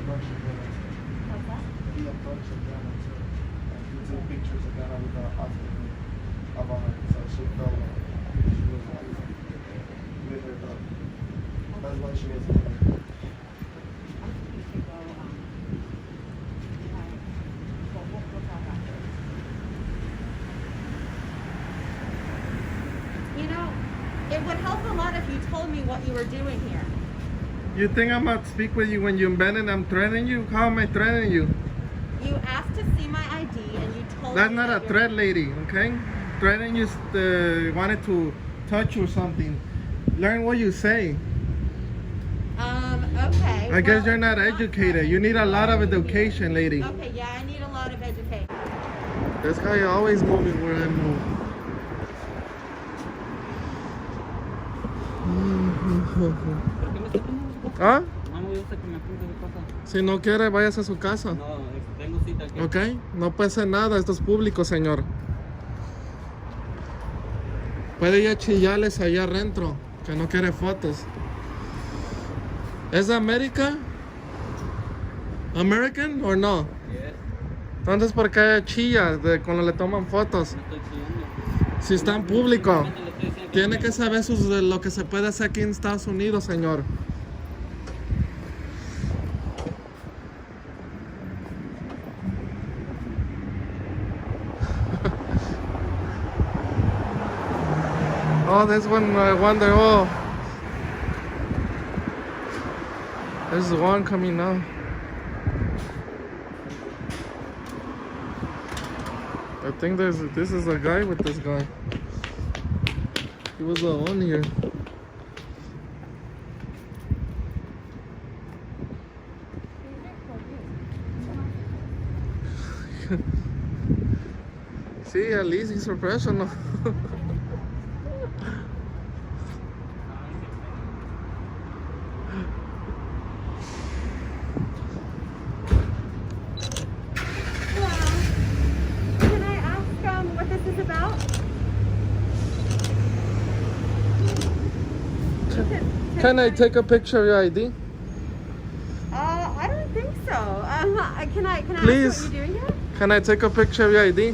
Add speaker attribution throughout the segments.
Speaker 1: bunch of them.
Speaker 2: What's that?
Speaker 1: Be a bunch of them. Like, you take pictures of them with the husband of her. So she felt like she was like with her dog. That's why she was in there.
Speaker 2: I think we should go, we'll talk after. You know, it would help a lot if you told me what you were doing here.
Speaker 3: You think I'm gonna speak with you when you're bending? I'm threatening you? How am I threatening you?
Speaker 2: You asked to see my ID and you told
Speaker 3: That's
Speaker 2: me
Speaker 3: not a
Speaker 2: that
Speaker 3: threat, lady, okay? Threatening you wanted to touch you or something. Learn what you say.
Speaker 2: Okay.
Speaker 3: I guess
Speaker 2: well,
Speaker 3: you're not
Speaker 2: it's
Speaker 3: educated. You need a lot of education, lady.
Speaker 2: Okay, yeah, I need a lot of education.
Speaker 3: This guy always moving where I move.
Speaker 4: ¿Por qué me está tomando foto?
Speaker 3: ¿Ah?
Speaker 4: No me gusta que me apunte de cosa.
Speaker 3: Si no quiere, váyase a su casa.
Speaker 4: No, tengo cita aquí.
Speaker 3: ¿Ok? No puede ser nada, esto es público, señor. Puede ir a chillarles allá adentro, que no quiere fotos. ¿Es de América? ¿American o no?
Speaker 4: Yes.
Speaker 3: Entonces, ¿por qué chilla cuando le toman fotos?
Speaker 4: No estoy chillando.
Speaker 3: Si está en público.
Speaker 4: Simplemente le estoy diciendo que
Speaker 3: Tiene que saber de lo que se puede hacer aquí en Estados Unidos, señor. Oh, this one, I wonder, oh. There's one coming now. I think this is a guy with this guy. He was the one here. See, at least he's professional.
Speaker 2: Can I ask what this is about?
Speaker 3: Can I take a picture of your ID?
Speaker 2: I don't think so. Can I
Speaker 3: Please.
Speaker 2: ask what you're doing here?
Speaker 3: Can I take a picture of your ID?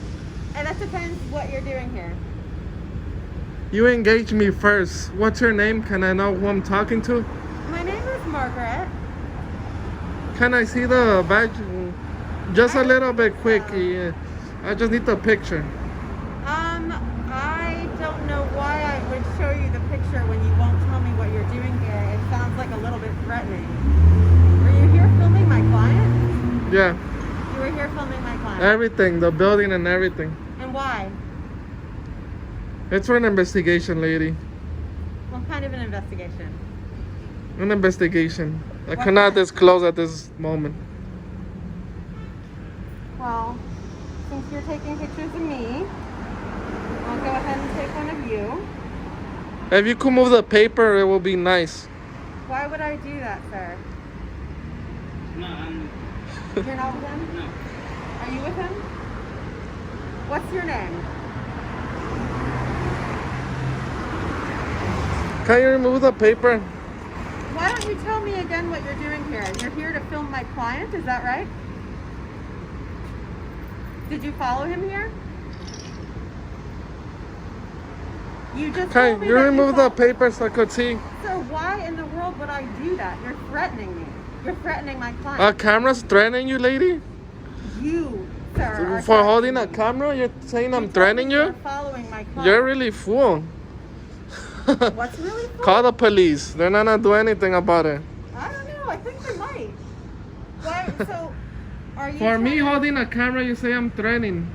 Speaker 2: And that depends what you're doing here.
Speaker 3: You engage me first. What's your name? Can I know who I'm talking to?
Speaker 2: My name is Margaret.
Speaker 3: Can I see the badge? Just a little bit quick. Yeah. I just need the picture.
Speaker 2: I don't know why I would show you the picture when you won't tell me what you're doing here. It sounds like a little bit threatening. Were you here filming my client?
Speaker 3: Yeah.
Speaker 2: You were here filming my client.
Speaker 3: Everything, the building and everything.
Speaker 2: And why?
Speaker 3: It's for an investigation, lady.
Speaker 2: What kind of an investigation?
Speaker 3: An investigation. I
Speaker 2: What
Speaker 3: cannot
Speaker 2: kind?
Speaker 3: disclose at this moment.
Speaker 2: Well, since you're taking pictures of me, I'll go ahead and take one of you.
Speaker 3: If you could move the paper, it will be nice.
Speaker 2: Why would I do that, sir?
Speaker 4: no,
Speaker 2: You're not with him?
Speaker 4: no.
Speaker 2: Are you with him? What's your name?
Speaker 3: Can you remove the paper?
Speaker 2: Why don't you tell me again what you're doing here? You're here to film my client, is that right? Did you follow him here? You just
Speaker 3: Okay,
Speaker 2: told me
Speaker 3: you
Speaker 2: that
Speaker 3: remove the
Speaker 2: fol-
Speaker 3: paper so I could see.
Speaker 2: So why in the world would I do that? You're threatening me. You're threatening my
Speaker 3: A
Speaker 2: client.
Speaker 3: camera's threatening you, lady?
Speaker 2: You, sir, are
Speaker 3: For holding
Speaker 2: threatening
Speaker 3: a
Speaker 2: me.
Speaker 3: camera? You're saying I'm
Speaker 2: told me
Speaker 3: threatening
Speaker 2: you're
Speaker 3: you?
Speaker 2: following my client.
Speaker 3: You're really fool.
Speaker 2: What's really cool?
Speaker 3: Call the police. They're not gonna do anything about it.
Speaker 2: I don't know. I think they might. Why? So, are you?
Speaker 3: For me
Speaker 2: trying to-
Speaker 3: holding a camera, you say I'm threatening.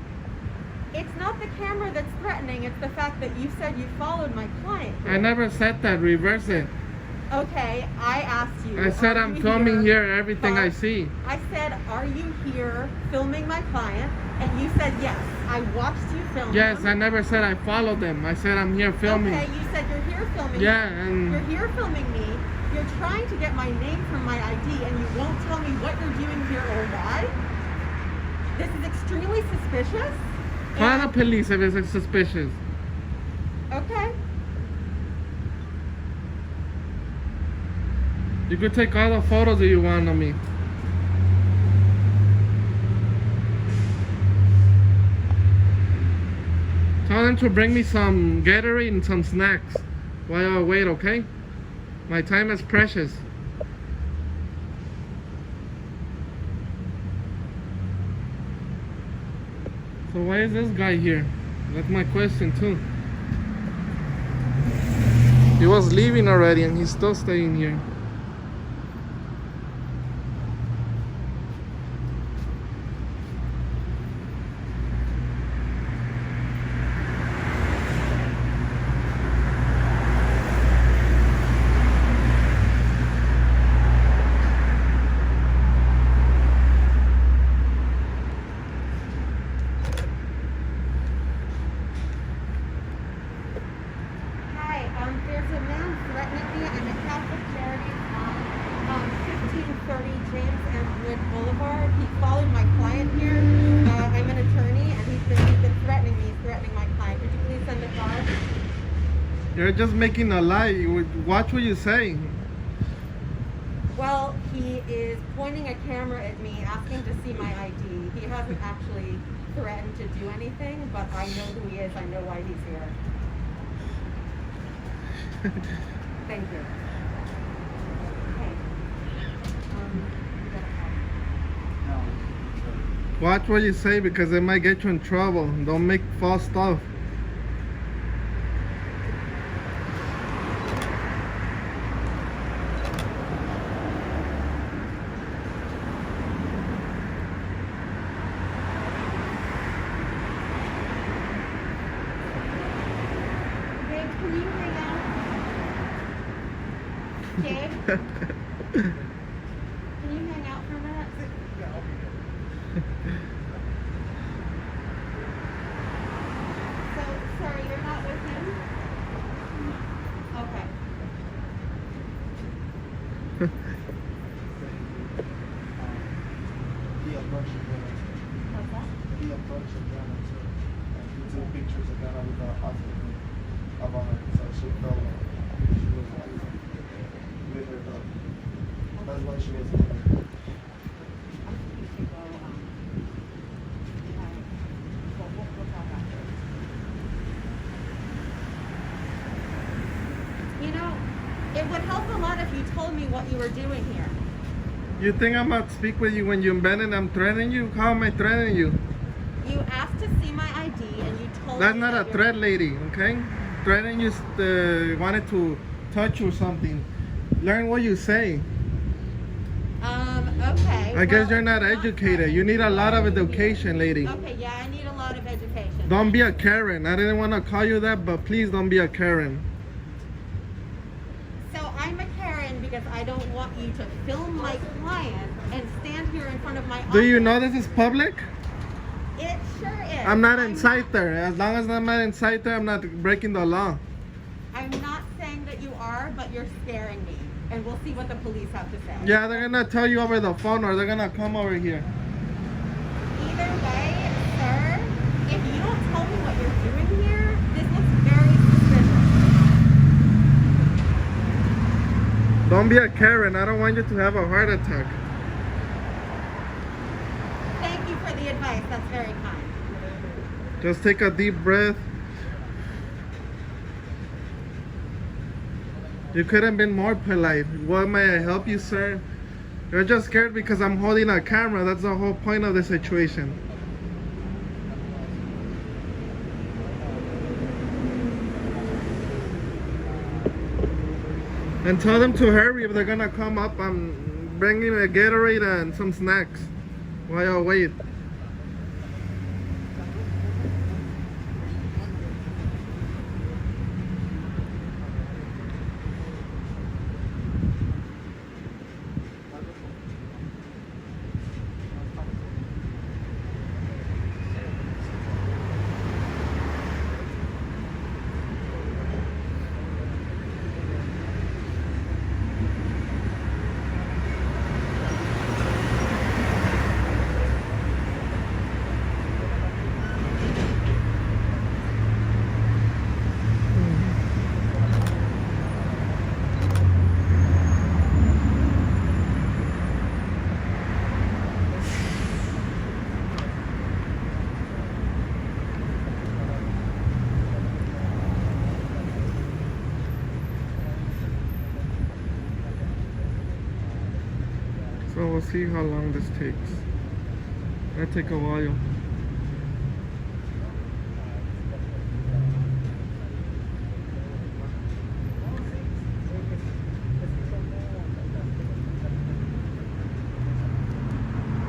Speaker 2: It's not the camera that's threatening. It's the fact that you said you followed my client.
Speaker 3: I never said that. Reverse it.
Speaker 2: Okay, I asked you.
Speaker 3: I said
Speaker 2: are
Speaker 3: I'm
Speaker 2: you
Speaker 3: filming here everything I
Speaker 2: fol-
Speaker 3: see.
Speaker 2: I said, are you here filming my client? And you said yes. I watched you film.
Speaker 3: Yes,
Speaker 2: him.
Speaker 3: I never said I followed them. I said I'm here filming.
Speaker 2: Okay, you said you're here filming.
Speaker 3: Yeah,
Speaker 2: You're
Speaker 3: and
Speaker 2: here filming me. You're trying to get my name from my ID, and you won't tell me what you're doing here or why. This is extremely suspicious.
Speaker 3: call the
Speaker 2: and-
Speaker 3: police if it's suspicious.
Speaker 2: Okay.
Speaker 3: You could take all the photos that you want of me. Tell them to bring me some Gatorade and some snacks while I wait, okay? My time is precious. So why is this guy here? That's my question too. He was leaving already and he's still staying here.
Speaker 2: Hi, there's a man threatening me. I'm at Catholic Charities on 1530 James M. Wood Boulevard. He followed my client here. I'm an attorney, and he's been threatening me. He's threatening my client. Could you please send the car?
Speaker 3: You're just making a lie. Watch what you say.
Speaker 2: Well, he is pointing a camera at me, asking to see my ID. He hasn't actually threatened to do anything, but I know who he is. I know why he's here. Thank you. Okay. You got a call.
Speaker 3: Watch what you say because it might get you in trouble. Don't make false stuff.
Speaker 2: Babe, can you hang out? Babe, can you hang out for a minute? So, sorry, you're not with him? Okay.
Speaker 1: He approached Ghana.
Speaker 2: What's that?
Speaker 1: He approached Ghana too. And he took pictures of Ghana with the hospital about her. So she felt like she was like with her dog. That's why she was there.
Speaker 2: You should go, we'll talk after. You know, it would help a lot if you told me what you were doing here.
Speaker 3: You think I'm gonna speak with you when you're in bed and I'm threatening you? How am I threatening you?
Speaker 2: You asked to see my ID and you told
Speaker 3: That's
Speaker 2: me
Speaker 3: not a
Speaker 2: that you're-
Speaker 3: threat, lady, okay? Threatening you wanted to touch you or something. Learn what you say.
Speaker 2: Okay.
Speaker 3: I guess
Speaker 2: well,
Speaker 3: you're not
Speaker 2: it's
Speaker 3: educated. You need a lot of education, lady.
Speaker 2: Okay, yeah, I need a lot of education.
Speaker 3: Don't be a Karen. I didn't want to call you that, but please don't be a Karen.
Speaker 2: So I'm a Karen because I don't want you to film my client and stand here in front of my office.
Speaker 3: Do you know this is public?
Speaker 2: It sure is.
Speaker 3: I'm not inside there. As long as I'm not inside there, I'm not breaking the law.
Speaker 2: I'm not saying that you are, but you're scaring me. And we'll see what the police have to say.
Speaker 3: Yeah, they're gonna tell you over the phone or they're gonna come over here.
Speaker 2: Either way, sir, if you don't tell me what you're doing here, this looks very suspicious.
Speaker 3: Don't be a Karen. I don't want you to have a heart attack.
Speaker 2: Thank you for the advice. That's very kind.
Speaker 3: Just take a deep breath. You could have been more polite. What may I help you, sir? You're just scared because I'm holding a camera. That's the whole point of the situation. And tell them to hurry if they're gonna come up. I'm bringing a Gatorade and some snacks while I wait. we'll see how long this takes. It'll take a while.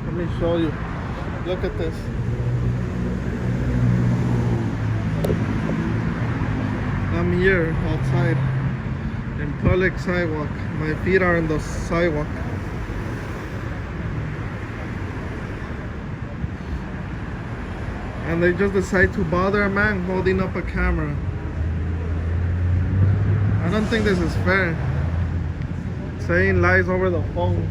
Speaker 3: Let me show you. Look at this. I'm here outside in public sidewalk. My feet are in the sidewalk. And they just decide to bother a man holding up a camera. I don't think this is fair. Saying lies over the phone.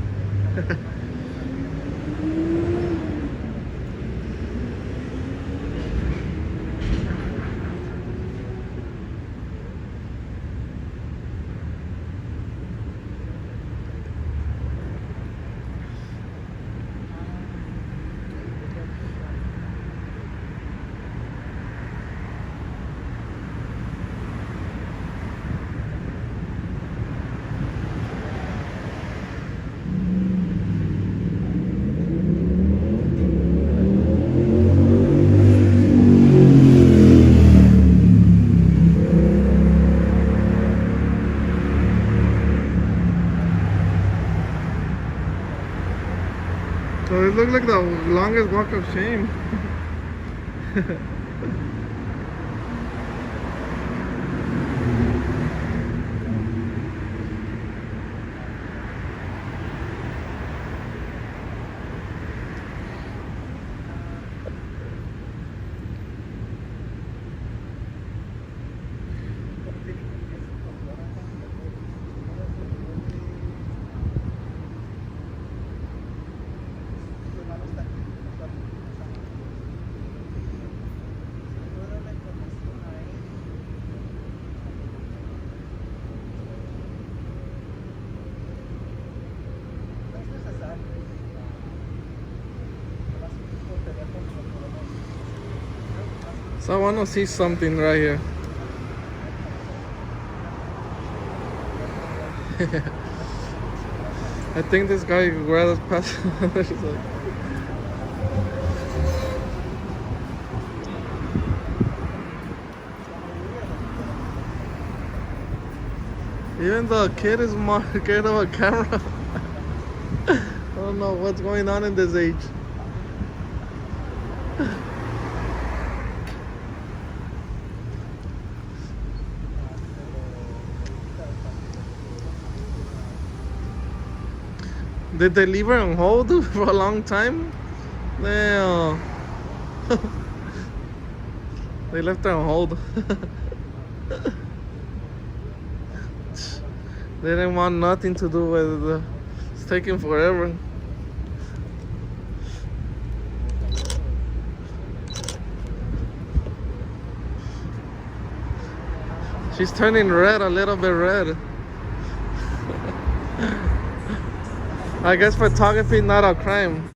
Speaker 3: So it looks like the longest walk of shame. So I want to see something right here. I think this guy rather pass. Even the kid is more scared of a camera. I don't know what's going on in this age. Did they leave her on hold for a long time? Damn. They left her on hold. They didn't want nothing to do with it. It's taking forever. She's turning red, a little bit red. I guess photography is not a crime.